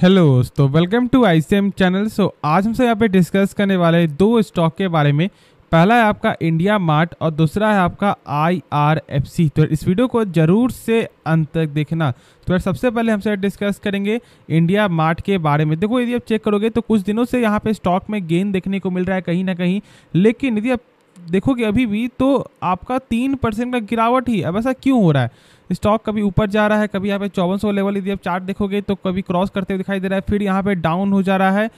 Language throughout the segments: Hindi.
हेलो दोस्तों, वेलकम टू आईसीएम चैनल। आज हमसे यहाँ पे डिस्कस करने वाले दो स्टॉक के बारे में। पहला है आपका इंडिया मार्ट और दूसरा है आपका IRFC। तो इस वीडियो को जरूर से अंत तक देखना। तो सबसे पहले हमसे डिस्कस करेंगे इंडिया मार्ट के बारे में। देखो, यदि आप चेक करोगे तो कुछ दिनों से यहाँ पे स्टॉक में गेन देखने को मिल रहा है कहीं ना कहीं, लेकिन यदि आप देखोगे अभी भी तो आपका 3% का गिरावट ही। अब ऐसा क्यों हो रहा है? स्टॉक कभी ऊपर जा रहा है, कभी यहाँ पे 5400 लेवल यदि आप चार्ट देखोगे तो कभी क्रॉस करते हुए दिखाई दे रहा है, फिर यहाँ पे डाउन हो जा रहा है।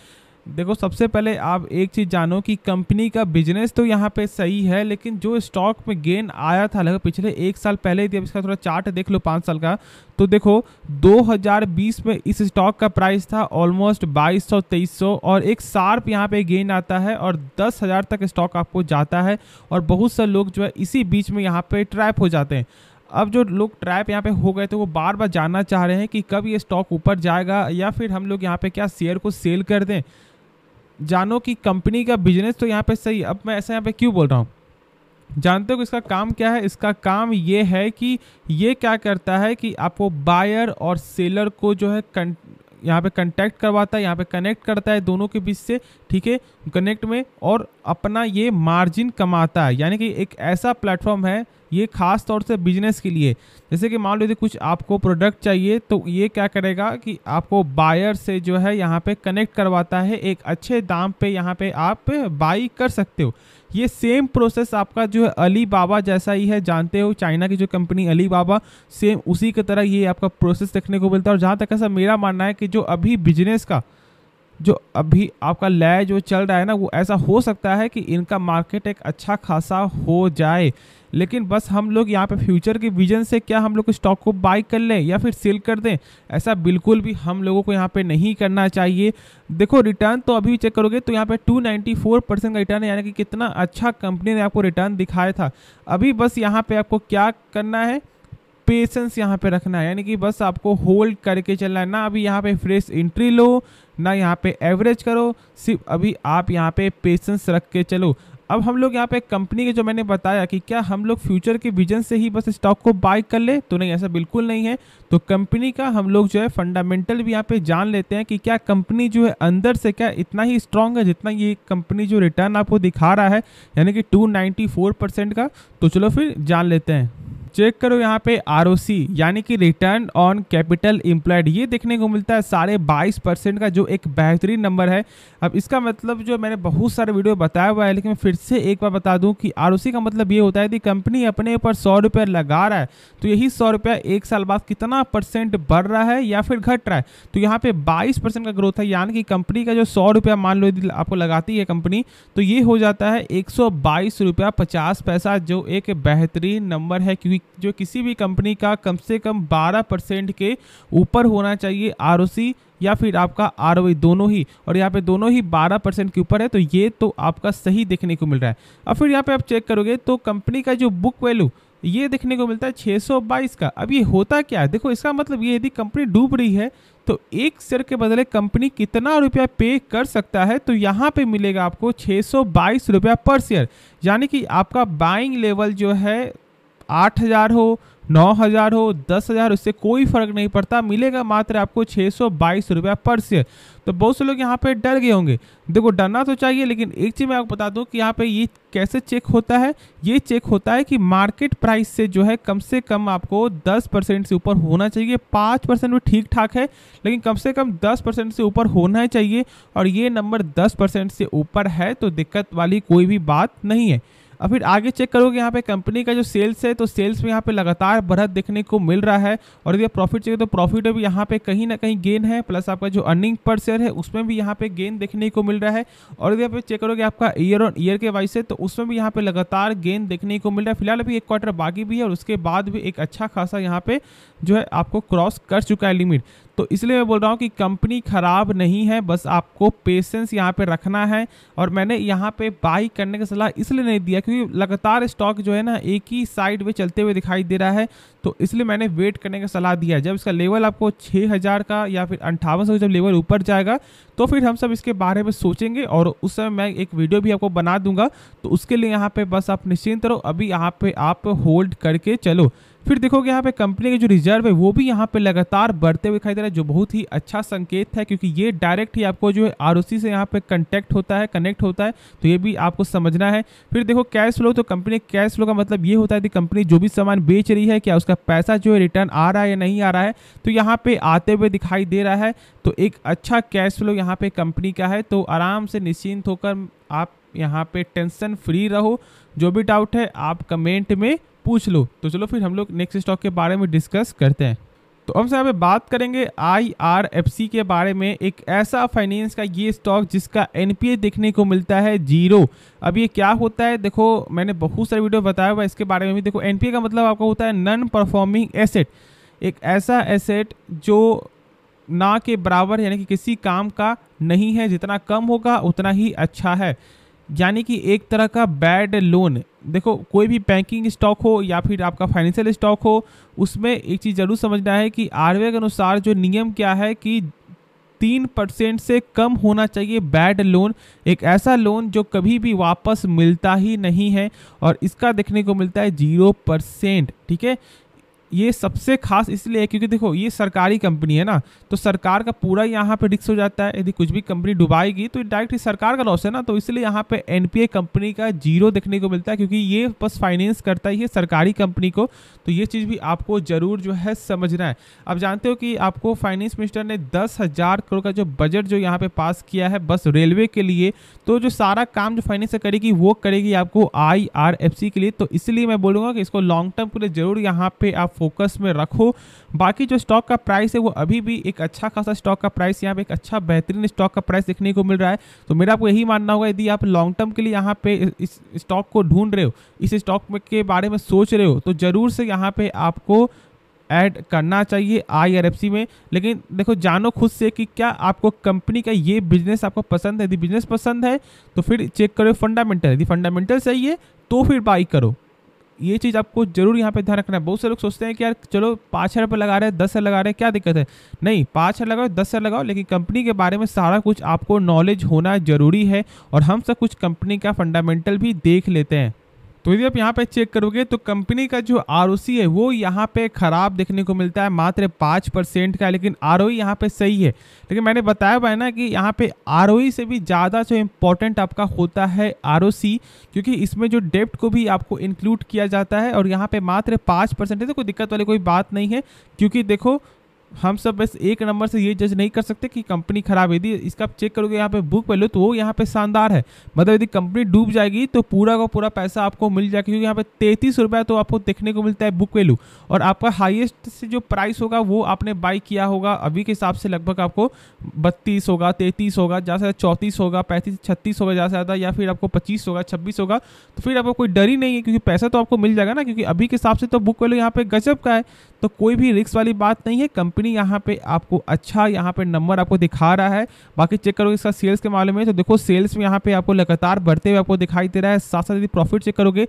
देखो, सबसे पहले आप एक चीज़ जानो कि कंपनी का बिजनेस तो यहाँ पे सही है, लेकिन जो स्टॉक में गेन आया था लगभग पिछले एक साल पहले, यदि आप इसका थोड़ा चार्ट देख लो 5 साल का, तो देखो 2020 में इस स्टॉक का प्राइस था ऑलमोस्ट 2200-2300 और एक शार्प यहाँ पे गेन आता है और 10,000 तक स्टॉक आपको जाता है। और बहुत से लोग जो है इसी बीच में यहाँ पे ट्रैप हो जाते हैं। अब जो लोग ट्रैप यहाँ पे हो गए थे वो बार बार जानना चाह रहे हैं कि कब ये स्टॉक ऊपर जाएगा या फिर हम लोग यहाँ पे क्या शेयर को सेल कर दें। जानो कि कंपनी का बिजनेस तो यहाँ पे सही। अब मैं ऐसा यहाँ पे क्यों बोल रहा हूँ, जानते हो कि इसका काम क्या है? इसका काम ये है कि ये क्या करता है कि आपको बायर और सेलर को जो है यहाँ पे कांटेक्ट करवाता है, यहाँ पे कनेक्ट करता है दोनों के बीच से, ठीक है, कनेक्ट में, और अपना ये मार्जिन कमाता है। यानी कि एक ऐसा प्लेटफॉर्म है ये खास तौर से बिजनेस के लिए। जैसे कि मान लो यदि कुछ आपको प्रोडक्ट चाहिए तो ये क्या करेगा कि आपको बायर से जो है यहाँ पे कनेक्ट करवाता है, एक अच्छे दाम पे यहाँ पे आप बाई कर सकते हो। ये सेम प्रोसेस आपका जो है अलीबाबा जैसा ही है, जानते हो चाइना की जो कंपनी अलीबाबा, सेम उसी की तरह ये आपका प्रोसेस देखने को मिलता है। और जहाँ तक ऐसा मेरा मानना है कि जो अभी बिजनेस का जो अभी आपका लय जो चल रहा है ना, वो ऐसा हो सकता है कि इनका मार्केट एक अच्छा खासा हो जाए, लेकिन बस हम लोग यहाँ पे फ्यूचर के विजन से क्या हम लोग स्टॉक को बाई कर लें या फिर सेल कर दें, ऐसा बिल्कुल भी हम लोगों को यहाँ पे नहीं करना चाहिए। देखो, रिटर्न तो अभी चेक करोगे तो यहाँ पे 294% का रिटर्न है, यानी कि कितना अच्छा कंपनी ने आपको रिटर्न दिखाया था। अभी बस यहाँ पे आपको क्या करना है, पेशेंस यहाँ पे रखना है, यानी कि बस आपको होल्ड करके चलना है। ना अभी यहाँ पे फ्रेश एंट्री लो, ना यहाँ पे एवरेज करो, सिर्फ अभी आप यहाँ पे पेशेंस रख के चलो। अब हम लोग यहाँ पे कंपनी के जो मैंने बताया कि क्या हम लोग फ्यूचर के विजन से ही बस स्टॉक को बाय कर ले, तो नहीं, ऐसा बिल्कुल नहीं है। तो कंपनी का हम लोग जो है फंडामेंटल भी यहाँ पे जान लेते हैं कि क्या कंपनी जो है अंदर से क्या इतना ही स्ट्रांग है जितना ये कंपनी जो रिटर्न आपको दिखा रहा है, यानी कि 294% का। तो चलो फिर जान लेते हैं। चेक करो यहाँ पे ROC यानी कि रिटर्न ऑन कैपिटल एम्प्लॉयड, ये देखने को मिलता है 22.5% का, जो एक बेहतरीन नंबर है। अब इसका मतलब जो मैंने बहुत सारे वीडियो बताया हुआ है, लेकिन मैं फिर से एक बार बता दूं कि ROC का मतलब ये होता है कि कंपनी अपने ऊपर 100 रुपये लगा रहा है तो यही 100 रुपया एक साल बाद कितना परसेंट बढ़ रहा है या फिर घट रहा है। तो यहाँ पे 22% का ग्रोथ है, यानी कि कंपनी का जो 100 रुपया मान लो यदि आपको लगाती है कंपनी, तो ये हो जाता है 122 रुपया 50 पैसा, जो एक बेहतरीन नंबर है। क्योंकि जो किसी भी कंपनी का कम से कम 12% के ऊपर होना चाहिए ROC या फिर आपका ROE, दोनों ही, और यहाँ पे दोनों ही 12% के ऊपर है, तो ये तो आपका सही देखने को मिल रहा है। अब फिर यहाँ पे आप चेक करोगे तो कंपनी का जो बुक वैल्यू ये देखने को मिलता है 622 का। अब ये होता क्या है, देखो इसका मतलब ये यदि कंपनी डूब रही है तो एक शेयर के बदले कंपनी कितना रुपया पे कर सकता है, तो यहाँ पे मिलेगा आपको 622 रुपया पर शेयर। यानी कि आपका बाइंग लेवल जो है 8,000 हो, 9,000 हो, 10,000, उससे कोई फर्क नहीं पड़ता, मिलेगा मात्र आपको 622 रुपया पर शेयर। तो बहुत से लोग यहाँ पे डर गए होंगे। देखो, डरना तो चाहिए, लेकिन एक चीज़ मैं आपको बता दूं कि यहाँ पे ये कैसे चेक होता है। ये चेक होता है कि मार्केट प्राइस से जो है कम से कम आपको 10% से ऊपर होना चाहिए। 5% भी ठीक ठाक है, लेकिन कम से कम 10% से ऊपर होना चाहिए, और ये नंबर 10% से ऊपर है तो दिक्कत वाली कोई भी बात नहीं है। अब फिर आगे चेक करोगे यहाँ पे कंपनी का जो सेल्स है, तो सेल्स में यहाँ पे लगातार बढ़त देखने को मिल रहा है। और यदि प्रॉफिट चाहिए तो प्रॉफिट में भी यहाँ पे कहीं ना कहीं गेन है, प्लस आपका जो अर्निंग पर शेयर है उसमें भी यहाँ पे गेन देखने को मिल रहा है। और यदि यहाँ पे चेक करोगे आपका ईयर ऑन ईयर के वाइज से, तो उसमें भी यहाँ पे लगातार गेन देखने को मिल रहा है। फिलहाल अभी एक क्वार्टर बाकी भी है और उसके बाद भी एक अच्छा खासा यहाँ पे जो है आपको क्रॉस कर चुका है लिमिट। तो इसलिए मैं बोल रहा हूँ कि कंपनी खराब नहीं है, बस आपको पेशेंस यहाँ पे रखना है। और मैंने यहाँ पे बाई करने की सलाह इसलिए नहीं दिया क्योंकि लगातार स्टॉक जो है ना एक ही साइड में चलते हुए दिखाई दे रहा है, तो इसलिए मैंने वेट करने की सलाह दिया। जब इसका लेवल आपको 6,000 का या फिर 5800 जब लेवल ऊपर जाएगा तो फिर हम सब इसके बारे में सोचेंगे, और उस समय मैं एक वीडियो भी आपको बना दूंगा। तो उसके लिए यहाँ पे बस आप निश्चिंत रहो, अभी यहाँ पे आप होल्ड करके चलो। फिर देखोगे यहाँ पे कंपनी के जो रिजर्व है वो भी यहाँ पे लगातार बढ़ते हुए दिखाई दे रहा है, जो बहुत ही अच्छा संकेत है, क्योंकि ये डायरेक्ट ही आपको जो है आरओसी से यहाँ पे कनेक्ट होता है, तो ये भी आपको समझना है। फिर देखो कैश फ्लो, तो कंपनी कैश फ्लो का मतलब ये होता है कि कंपनी जो भी सामान बेच रही है क्या उसका पैसा जो है रिटर्न आ रहा है या नहीं आ रहा है, तो यहाँ पे आते हुए दिखाई दे रहा है। तो एक अच्छा कैश फ्लो यहाँ पे कंपनी का है, तो आराम से निश्चिंत होकर आप यहाँ पे टेंशन फ्री रहो। जो भी डाउट है आप कमेंट में पूछ लो। तो चलो फिर हम लोग नेक्स्ट स्टॉक के बारे में डिस्कस करते हैं। तो हम यहाँ पे बात करेंगे IRFC के बारे में, एक ऐसा फाइनेंस का ये स्टॉक जिसका NPA देखने को मिलता है 0। अब ये क्या होता है, देखो मैंने बहुत सारे वीडियो बताया हुआ इसके बारे में भी। देखो NPA का मतलब आपको होता है नॉन परफॉर्मिंग एसेट, एक ऐसा एसेट जो ना के बराबर यानी कि किसी काम का नहीं है, जितना कम होगा उतना ही अच्छा है, यानी कि एक तरह का बैड लोन। देखो कोई भी बैंकिंग स्टॉक हो या फिर आपका फाइनेंशियल स्टॉक हो, उसमें एक चीज़ जरूर समझना है कि RBI के अनुसार जो नियम क्या है कि 3% से कम होना चाहिए बैड लोन, एक ऐसा लोन जो कभी भी वापस मिलता ही नहीं है, और इसका देखने को मिलता है 0%। ठीक है, ये सबसे खास इसलिए है क्योंकि देखो ये सरकारी कंपनी है ना, तो सरकार का पूरा यहाँ पे रिस्क हो जाता है। यदि कुछ भी कंपनी डुबाएगी तो डायरेक्ट सरकार का लॉस है ना, तो इसलिए यहाँ पे NPA कंपनी का 0 देखने को मिलता है, क्योंकि ये बस फाइनेंस करता ही है सरकारी कंपनी को। तो ये चीज़ भी आपको जरूर जो है समझना है। अब जानते हो कि आपको फाइनेंस मिनिस्टर ने 10,000 करोड़ का जो बजट जो यहाँ पे पास किया है बस रेलवे के लिए, तो जो सारा काम जो फाइनेंस करेगी वो करेगी आपको IRFC के लिए। तो इसलिए मैं बोलूँगा कि इसको लॉन्ग टर्म के लिए जरूर यहाँ पे आप फोकस में रखो। बाकी जो स्टॉक का प्राइस है वो अभी भी एक अच्छा खासा स्टॉक का प्राइस, यहाँ पे एक अच्छा बेहतरीन स्टॉक का प्राइस देखने को मिल रहा है। तो मेरा आपको यही मानना होगा, यदि आप लॉन्ग टर्म के लिए यहाँ पे इस स्टॉक को ढूंढ रहे हो, इस स्टॉक के बारे में सोच रहे हो, तो जरूर से यहाँ पे आपको ऐड करना चाहिए IRFC में। लेकिन देखो जानो खुद से कि क्या आपको कंपनी का ये बिजनेस आपको पसंद है। यदि बिजनेस पसंद है तो फिर चेक करो फंडामेंटल, यदि फंडामेंटल सही है तो फिर बाई करो। ये चीज़ आपको जरूर यहाँ पे ध्यान रखना है। बहुत से लोग सोचते हैं कि यार चलो 5,000 रुपये लगा रहे हैं, 10,000 लगा रहे हैं, क्या दिक्कत है। नहीं, 5,000 लगाओ, 10,000 लगाओ, लेकिन कंपनी के बारे में सारा कुछ आपको नॉलेज होना जरूरी है। और हम सब कुछ कंपनी का फंडामेंटल भी देख लेते हैं। तो यदि आप यहाँ पे चेक करोगे तो कंपनी का जो ROC है वो यहाँ पे खराब देखने को मिलता है, मात्र 5% का, लेकिन ROE यहाँ पे सही है। लेकिन मैंने बताया हुआ है ना कि यहाँ पे ROE से भी ज़्यादा जो इम्पोर्टेंट आपका होता है ROC, क्योंकि इसमें जो डेप्ट को भी आपको इंक्लूड किया जाता है, और यहाँ पे मात्र 5% है। तो कोई दिक्कत वाली कोई बात नहीं है, क्योंकि देखो हम सब बस एक नंबर से ये जज नहीं कर सकते कि कंपनी खराब है। यदि इसका आप चेक करोगे यहाँ पे बुक वैल्यू, तो वो यहाँ पे शानदार है। मतलब यदि कंपनी डूब जाएगी तो पूरा का पूरा पैसा आपको मिल जाएगा, क्योंकि यहाँ पे 33 रुपये तो आपको देखने को मिलता है बुक वैल्यू, और आपका हाईएस्ट से जो प्राइस होगा वो आपने बाई किया होगा अभी के हिसाब से लगभग आपको 32 होगा, 33 होगा, ज़्यादा से ज़्यादा 34 होगा, 35 36 होगा ज़्यादा से ज़्यादा, या फिर आपको 25 होगा, 26 होगा। तो फिर आपको कोई डर ही नहीं है, क्योंकि पैसा तो आपको मिल जाएगा ना, क्योंकि अभी के हिसाब से तो बुक वैल्यू यहाँ पे गजब का है। तो कोई भी रिस्क वाली बात नहीं है। कंपनी यहाँ पे आपको अच्छा यहाँ पे नंबर आपको दिखा रहा है। बाकी चेक करोगे इसका सेल्स के मामले में, तो देखो सेल्स में यहाँ पे आपको लगातार बढ़ते हुए आपको दिखाई दे रहा है। साथ साथ यदि प्रॉफिट चेक करोगे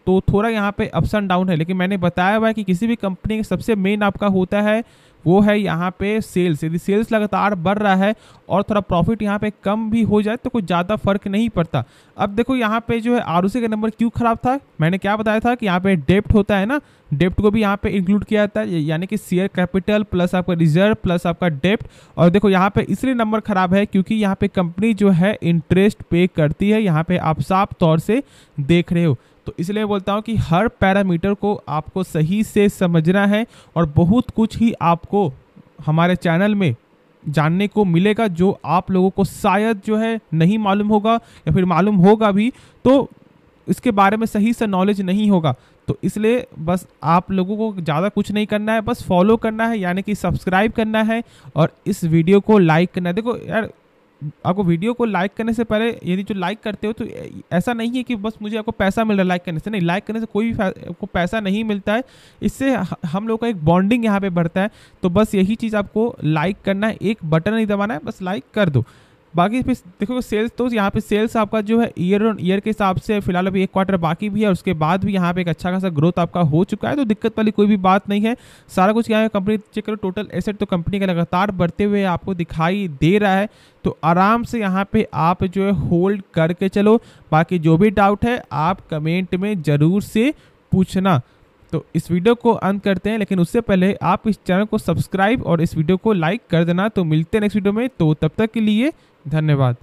तो थोड़ा यहाँ पे अप्स एंड डाउन है, लेकिन मैंने बताया हुआ है कि किसी भी कंपनी का सबसे मेन आपका होता है वो है यहाँ पे सेल्स। यदि सेल्स लगातार बढ़ रहा है और थोड़ा प्रॉफिट यहाँ पे कम भी हो जाए तो कुछ ज़्यादा फर्क नहीं पड़ता। अब देखो यहाँ पे जो है ROC का नंबर क्यों खराब था, मैंने क्या बताया था कि यहाँ पे डेप्ट होता है ना, डेप्ट को भी यहाँ पे इंक्लूड किया जाता है, यानी कि शेयर कैपिटल प्लस आपका रिजर्व प्लस आपका डेप्ट। और देखो यहाँ पे इसलिए नंबर खराब है क्योंकि यहाँ पे कंपनी जो है इंटरेस्ट पे करती है, यहाँ पे आप साफ तौर से देख रहे हो। तो इसलिए बोलता हूँ कि हर पैरामीटर को आपको सही से समझना है, और बहुत कुछ ही आपको हमारे चैनल में जानने को मिलेगा जो आप लोगों को शायद जो है नहीं मालूम होगा, या फिर मालूम होगा भी तो इसके बारे में सही से नॉलेज नहीं होगा। तो इसलिए बस आप लोगों को ज़्यादा कुछ नहीं करना है, बस फॉलो करना है, यानी कि सब्सक्राइब करना है और इस वीडियो को लाइक करना है। देखो यार, आपको वीडियो को लाइक करने से पहले यदि जो लाइक करते हो तो ऐसा नहीं है कि बस मुझे आपको पैसा मिल रहा है लाइक करने से, नहीं, लाइक करने से कोई भी आपको पैसा नहीं मिलता है। इससे हम लोग का एक बॉन्डिंग यहाँ पे बढ़ता है। तो बस यही चीज़ आपको लाइक करना है, एक बटन नहीं दबाना है, बस लाइक कर दो। बाकी फिर देखो सेल्स, तो यहाँ पे सेल्स आपका जो है ईयर ऑन ईयर के हिसाब से फिलहाल अभी 1 क्वार्टर बाकी भी है, और उसके बाद भी यहाँ पे एक अच्छा खासा ग्रोथ आपका हो चुका है। तो दिक्कत वाली कोई भी बात नहीं है, सारा कुछ यहाँ कंपनी चेक करो, टोटल एसेट तो कंपनी का लगातार बढ़ते हुए आपको दिखाई दे रहा है। तो आराम से यहाँ पे आप जो है होल्ड करके चलो। बाकी जो भी डाउट है आप कमेंट में ज़रूर से पूछना। तो इस वीडियो को अंत करते हैं, लेकिन उससे पहले आप इस चैनल को सब्सक्राइब और इस वीडियो को लाइक कर देना। तो मिलते हैं नेक्स्ट वीडियो में, तो तब तक के लिए धन्यवाद।